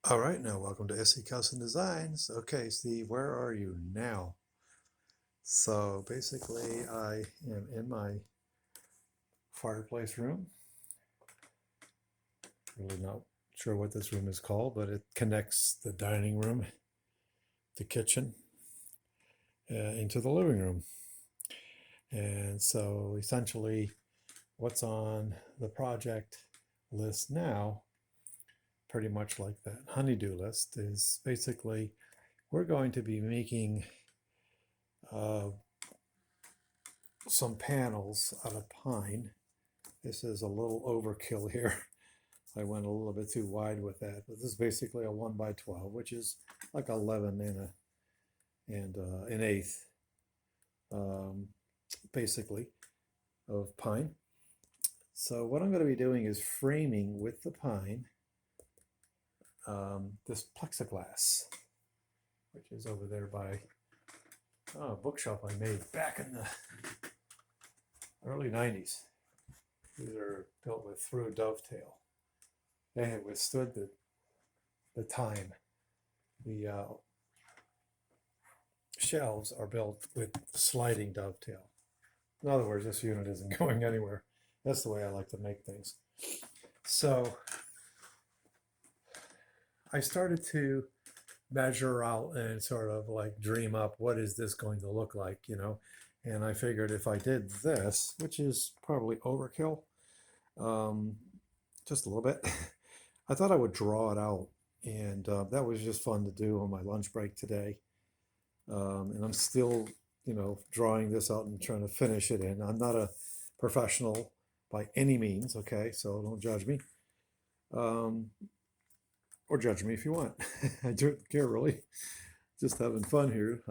All right, now welcome to SE Custom Designs. Okay, Steve, where are you now? So basically, I am in my fireplace room. Really not sure what this room is called, but it connects the dining room, the kitchen, into the living room. And so essentially, what's on the project list now, pretty much like that honeydew list, is basically we're going to be making uh, some panels out of pine. This is a little overkill here. I went a little bit too wide with that, but this is basically a 1 by 12, which is like 11 and an eighth, um, basically, of pine. So what I'm going to be doing is framing with the pine this plexiglass, which is over there by a bookshelf I made back in the early 90s. These are built with through dovetail. They have withstood the time. The shelves are built with sliding dovetail. In other words, this unit isn't going anywhere. That's the way I like to make things. So I started to measure out and sort of like dream up what is this going to look like, And I figured if I did this, which is probably overkill, just a little bit, I thought I would draw it out. And that was just fun to do on my lunch break today. And I'm still, drawing this out and trying to finish it in. I'm not a professional by any means, okay? So don't judge me. Or judge me if you want. I don't care really. Just having fun here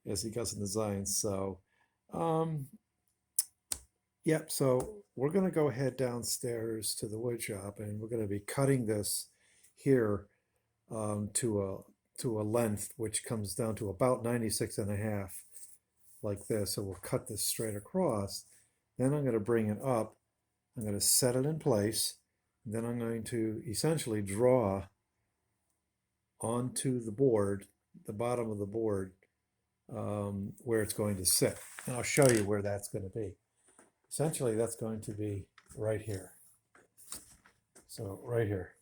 as he Custom Designs. So, yep. So we're going to go head downstairs to the wood shop, and we're going to be cutting this here to a length which comes down to about 96 and a half, like this. So we'll cut this straight across. Then I'm going to bring it up. I'm going to set it in place. Then I'm going to essentially draw onto the board, the bottom of the board, where it's going to sit. And I'll show you where that's going to be. Essentially, that's going to be right here. So right here.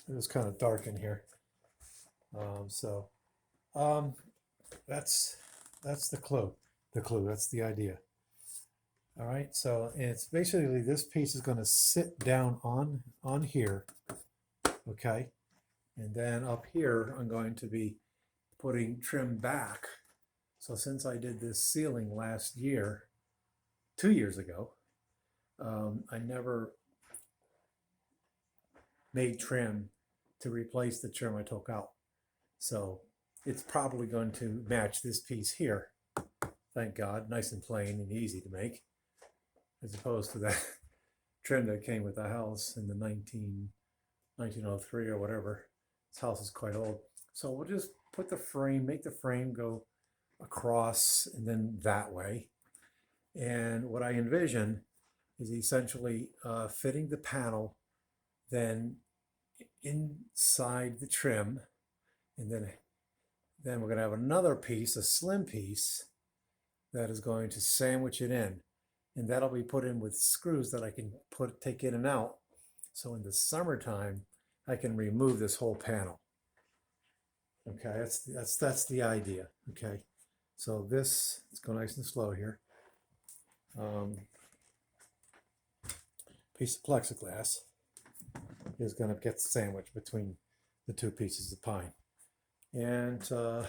It was kind of dark in here. So that's the clue. That's the idea. All right, so it's basically this piece is going to sit down on here, okay? And then up here, I'm going to be putting trim back. So since I did this ceiling last year, 2 years ago, I never made trim to replace the trim I took out. So it's probably going to match this piece here. Thank God, nice and plain and easy to make, as opposed to that trim that came with the house in the 1903 or whatever. This house is quite old. So we'll just put the frame, make the frame go across and then that way. And what I envision is essentially fitting the panel then inside the trim, and then we're going to have another piece, a slim piece, that is going to sandwich it in, and that'll be put in with screws that I can take in and out. So in the summertime, I can remove this whole panel. Okay, that's the idea. Okay, so let's go nice and slow here. Piece of plexiglass is going to get sandwiched between the two pieces of pine. And oh,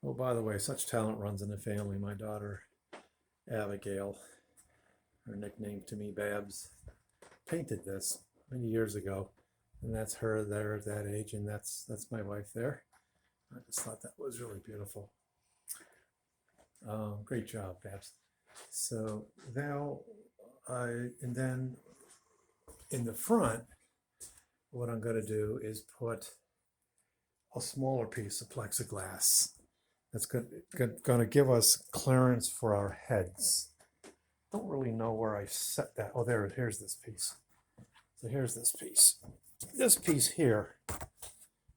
by the way, such talent runs in the family. My daughter Abigail, her nickname to me, Babs, painted this many years ago, and that's her there at that age, and that's my wife there. I just thought that was really beautiful. Great job, Babs. So now, and then in the front, what I'm going to do is put a smaller piece of plexiglass that's going to give us clearance for our heads. Don't really know where I set that. Oh, here's this piece. So here's this piece. This piece here,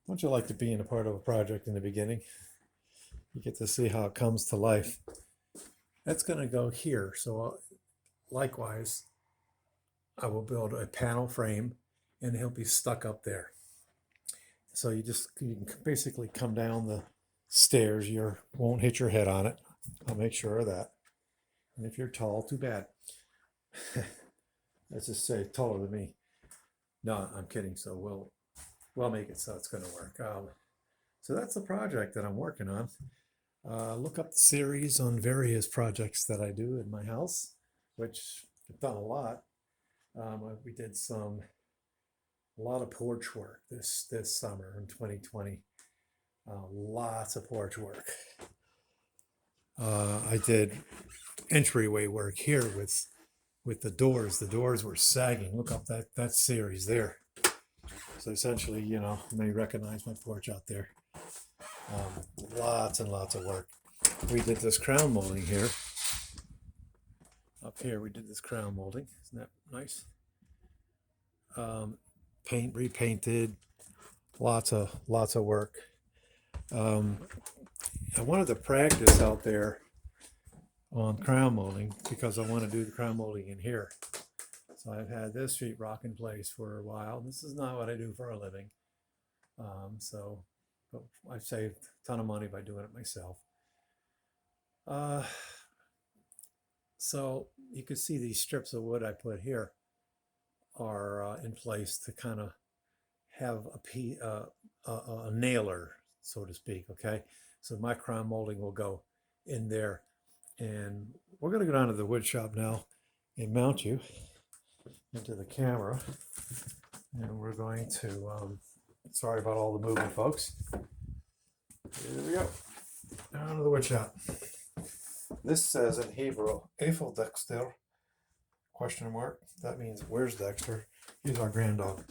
don't you like to be in a part of a project in the beginning? You get to see how it comes to life. That's going to go here. So likewise, I will build a panel frame and he'll be stuck up there. So you can basically come down the stairs. You won't hit your head on it. I'll make sure of that. And if you're tall, too bad. Let's just say taller than me. No, I'm kidding. So we'll make it so it's going to work. So that's the project that I'm working on. Look up the series on various projects that I do in my house, which I've done a lot. We did a lot of porch work this summer in 2020. Lots of porch work. I did entryway work here with the doors. The doors were sagging. Look up that series there. So essentially, you may recognize my porch out there. Lots and lots of work. We did this crown molding here. Up here we did this crown molding. Isn't that nice? Paint repainted. Lots of work. I wanted to practice out there on crown molding because I want to do the crown molding in here. So I've had this sheetrock in place for a while. This is not what I do for a living. But I've saved a ton of money by doing it myself. So you can see these strips of wood I put here are in place to kind of have a nailer, so to speak, okay? So my crown molding will go in there. And we're going to go down to the wood shop now and mount you into the camera. And we're going to, sorry about all the moving, folks. Here we go. Down to the wood shop. This says in Hebrew, Eiffel Dexter, question mark. That means, where's Dexter? He's our grand dog.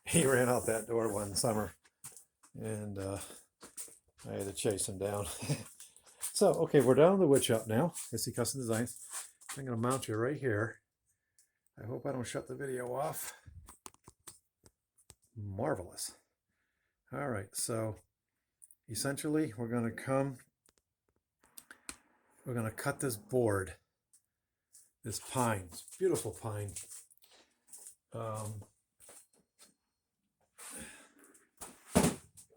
He ran out that door one summer, and I had to chase him down. So, okay, we're down to the wood shop now. SC Custom Designs. I'm going to mount you right here. I hope I don't shut the video off. Marvelous. All right, so essentially we're going to cut this board, this pine, this beautiful pine. I got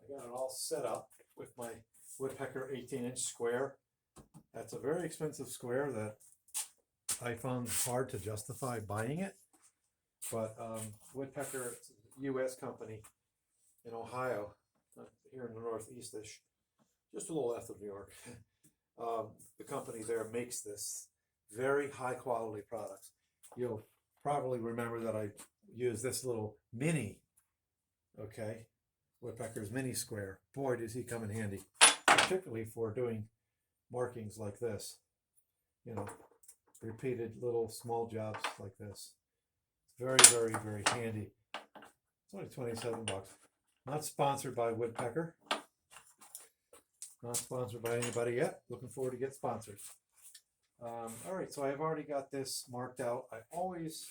it all set up with my woodpecker 18-inch square. That's a very expensive square that I found hard to justify buying it. But woodpecker, it's a U.S. company in Ohio, here in the northeast-ish, just a little left of New York. The company there makes this very high quality products. You'll probably remember that I use this little mini, okay, woodpecker's mini square. Boy, does he come in handy, particularly for doing markings like this, repeated little small jobs like this. It's very, very, very handy. It's only 27 bucks. Not sponsored by Woodpecker. Not sponsored by anybody yet. Looking forward to get sponsored. All right, so I've already got this marked out. I always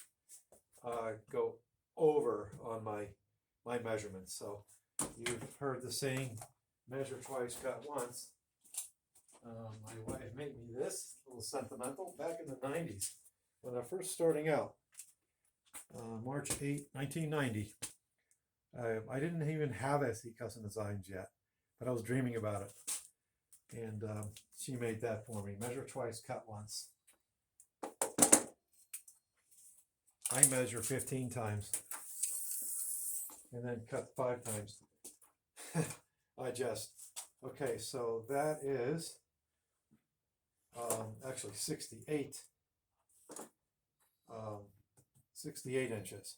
go over on my measurements. So you've heard the saying, measure twice, cut once. My wife made me this, a little sentimental, back in the 90s when I was first starting out. March 8, 1990. I didn't even have SC Custom Designs yet, but I was dreaming about it. And she made that for me. Measure twice, cut once. I measure 15 times and then cut 5 times. Okay, so that is actually 68. 68 inches.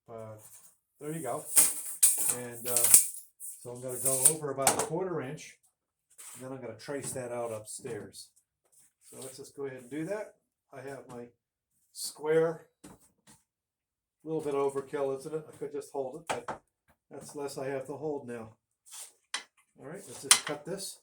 But there you go. And so I'm going to go over about a 1/4 inch, and then I'm going to trace that out upstairs. So let's just go ahead and do that. I have my square, a little bit overkill, isn't it? I could just hold it, but that's less I have to hold now. All right, let's just cut this.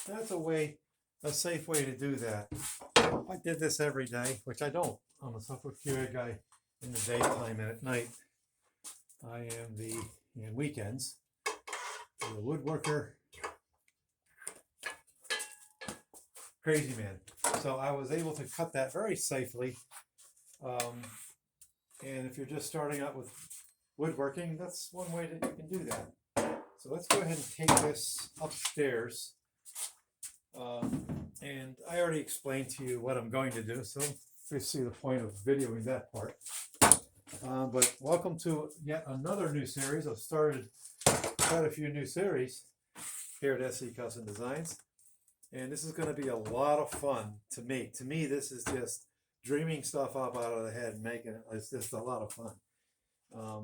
That's a safe way to do that. If I did this every day, which I don't. I'm a software QA guy in the daytime, and at night I am in weekends, the woodworker, crazy man. So I was able to cut that very safely. And if you're just starting out with woodworking, that's one way that you can do that. So let's go ahead and take this upstairs. And I already explained to you what I'm going to do, so you see the point of videoing that part. But welcome to yet another new series. I've started quite a few new series here at SC Custom Designs, and this is going to be a lot of fun to me. To me, this is just dreaming stuff up out of the head and making it. It's just a lot of fun. A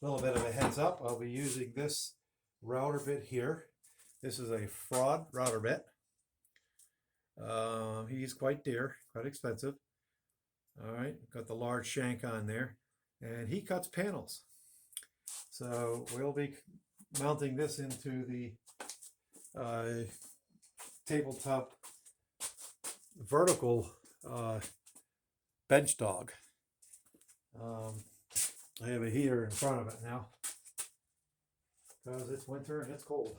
little bit of a heads up, I'll be using this router bit here. This is a fraud router bit. He's quite dear, quite expensive. All right, got the large shank on there, and he cuts panels. So we'll be mounting this into the tabletop vertical bench dog. I have a heater in front of it now because it's winter and it's cold.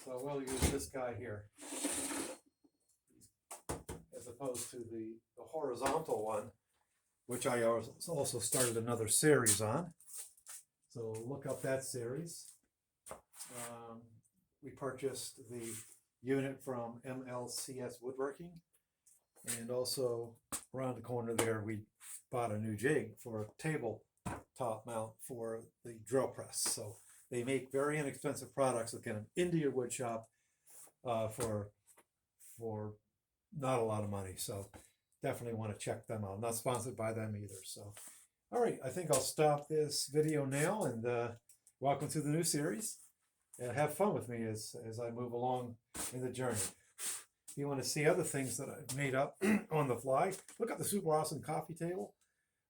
So we'll use this guy here as opposed to the horizontal one, which I also started another series on. So look up that series. We purchased the unit from MLCS Woodworking, and also around the corner there we bought a new jig for a tabletop mount for the drill press. So they make very inexpensive products that get into your wood shop for not a lot of money. So definitely want to check them out. Not sponsored by them either. So all right, I think I'll stop this video now, and welcome to the new series. Have fun with me as I move along in the journey. If you want to see other things that I've made up on the fly, look at the super awesome coffee table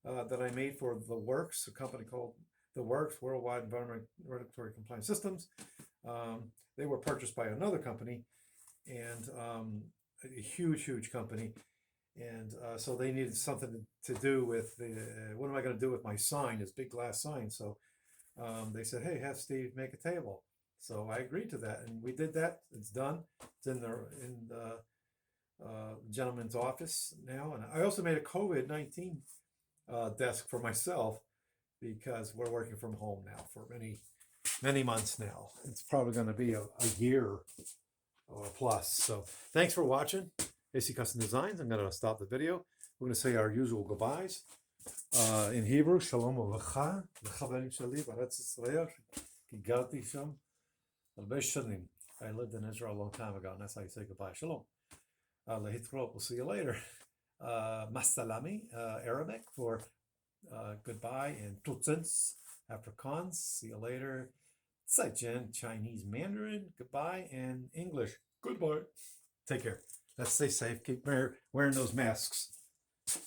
that I made for The Works, a company called The Works, Worldwide Environmental Regulatory Compliance Systems. They were purchased by another company, and a huge company. And so they needed something to do with what am I going to do with my sign, this big glass sign? So they said, hey, have Steve make a table. So I agreed to that, and we did that. It's done. It's in the gentleman's office now. And I also made a COVID-19 desk for myself because we're working from home now for many months now. It's probably going to be a year or plus. So thanks for watching AC Custom Designs. I'm going to stop the video. We're going to say our usual goodbyes. In Hebrew, Shalom Alecha, L'chaverim shali b'Eretz Yisrael, Gigarti sham Albei shanim. I lived in Israel a long time ago, and that's how you say goodbye. Shalom. Lehitrot. We'll see you later. Masalami, Arabic for goodbye, and Tutsins, Afrikaans. See you later. Zaijian, Chinese Mandarin, goodbye, and English, goodbye. Take care. Let's stay safe. Keep wearing those masks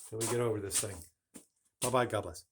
till we get over this thing. Bye-bye. God bless.